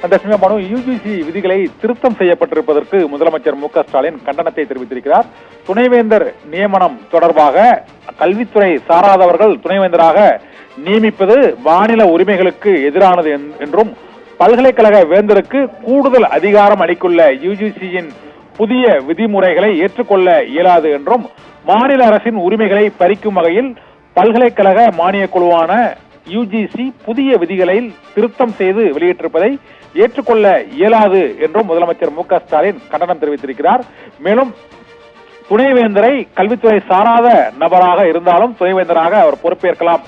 மனு யுஜிசி விதிகளை திருத்தம் செய்யப்பட்டிருப்பதற்கு முதலமைச்சர் மு க ஸ்டாலின் கண்டனத்தை தெரிவித்திருக்கிறார். துணைவேந்தர் நியமனம் தொடர்பாக கல்வித்துறை சாராதவர்கள் துணைவேந்தராக நியமிப்பது மாநில உரிமைகளுக்கு எதிரானது என்றும் பல்கலைக்கழக வேந்தருக்கு கூடுதல் அதிகாரம் அளிக்குள்ள யுஜிசியின் புதிய விதிமுறைகளை ஏற்றுக்கொள்ள இயலாது என்றும் மாநில அரசின் உரிமைகளை பறிக்கும் வகையில் பல்கலைக்கழக மானிய குழுவான யுஜிசி புதிய விதிகளில் திருத்தம் செய்து வெளியிட்டிருப்பதை ஏற்றுக்கொள்ள இயலாது என்றும் முதலமைச்சர் மு க ஸ்டாலின் கண்டனம் தெரிவித்திருக்கிறார். மேலும் துணைவேந்தரை கல்வித்துறை சாராத நபராக இருந்தாலும் துணைவேந்தராக அவர் பொறுப்பேற்கலாம்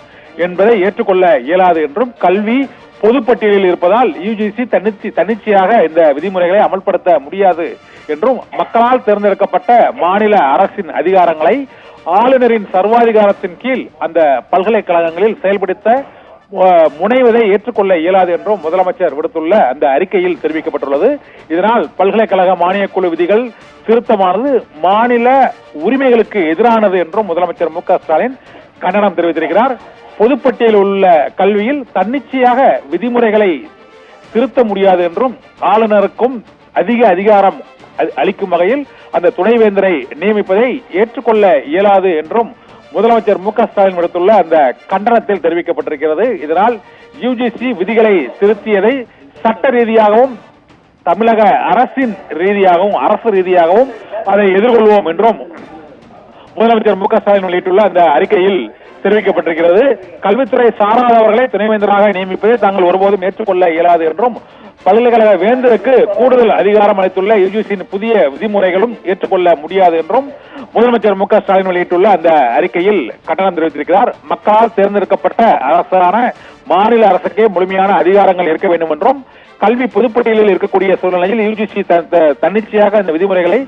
என்பதை ஏற்றுக்கொள்ள இயலாது என்றும் கல்வி பொதுப்பட்டியலில் இருப்பதால் யுஜிசி தன்னிச்சையாக இந்த விதிமுறைகளை அமல்படுத்த முடியாது என்றும் மக்களால் தேர்ந்தெடுக்கப்பட்ட மாநில அரசின் அதிகாரங்களை ஆளுநரின் சர்வாதிகாரத்தின் கீழ் அந்த பல்கலைக்கழகங்களில் செயல்படுத்த முனைவதை ஏற்றுக்கொள்ள இயலாது என்றும் முதலமைச்சர் விடுத்துள்ள அந்த அறிக்கையில் தெரிவிக்கப்பட்டுள்ளது. இதனால் பல்கலைக்கழக மானியக் குழு விதிகள் திருத்தமானது மாநில உரிமைகளுக்கு எதிரானது என்றும் முதலமைச்சர் மு க ஸ்டாலின் கண்டனம் தெரிவித்திருக்கிறார். பொதுப்பட்டியலில் உள்ள கல்வியில் தன்னிச்சையாக விதிமுறைகளை திருத்த முடியாது என்றும் ஆளுநருக்கும் அதிக அதிகாரம் அளிக்கும் வகையில் அந்த துணைவேந்தரை நியமிப்பதை ஏற்றுக்கொள்ள இயலாது என்றும் முதலமைச்சர் மு க ஸ்டாலின் விடுத்துள்ள அந்த கண்டனத்தில் தெரிவிக்கப்பட்டிருக்கிறது. இதனால் யுஜிசி விதிகளை திருத்தியதை சட்ட ரீதியாகவும் தமிழக அரசின் ரீதியாகவும் அரசு ரீதியாகவும் அதை எதிர்கொள்வோம் என்றும் முதலமைச்சர் மு க ஸ்டாலின் வெளியிட்டுள்ள அந்த அறிக்கையில் தெரிவிக்கப்பட்டிருக்கிறது. கல்வித்துறை சாராதவர்களை துணைவேந்தராக நியமிப்பதை தாங்கள் ஒருபோதும் ஏற்றுக்கொள்ள இயலாது என்றும் பல்கலைக்கழக வேந்தருக்கு கூடுதல் அதிகாரம் அளித்துள்ள யுஜிசியின் புதிய விதிமுறைகளும் ஏற்றுக்கொள்ள முடியாது என்றும் முதலமைச்சர் மு க ஸ்டாலின் வெளியிட்டுள்ள அந்த அறிக்கையில் கண்டனம் தெரிவித்திருக்கிறார். மக்களால் தேர்ந்தெடுக்கப்பட்ட அரசான மாநில அரசுக்கே முழுமையான அதிகாரங்கள் இருக்க வேண்டும் என்றும் கல்வி பொதுப்பட்டியலில் இருக்கக்கூடிய சூழ்நிலையில் யுஜிசி தன்னிச்சையாக இந்த விதிமுறைகளை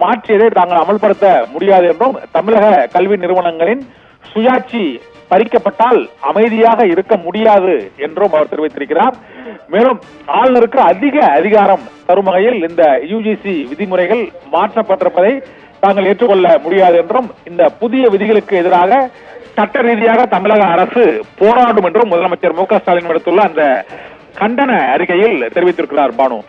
மாற்றியதை தாங்கள் அமல்படுத்த முடியாது என்றும் தமிழக கல்வி நிறுவனங்களின் சுயாட்சி பறிக்கப்பட்டால் அமைதியாக இருக்க முடியாது என்றும் அவர் தெரிவித்திருக்கிறார். மேலும் ஆளுநருக்கு அதிக அதிகாரம் தரும் வகையில் இந்த யுஜிசி விதிமுறைகள் மாற்றப்பட்டிருப்பதை தாங்கள் ஏற்றுக்கொள்ள முடியாது என்றும் இந்த புதிய விதிகளுக்கு எதிராக சட்ட ரீதியாக தமிழக அரசு போராடும் என்றும் முதலமைச்சர் மு க ஸ்டாலின் விடுத்துள்ள அந்த கண்டன அறிக்கையில் தெரிவித்திருக்கிறார். பானு.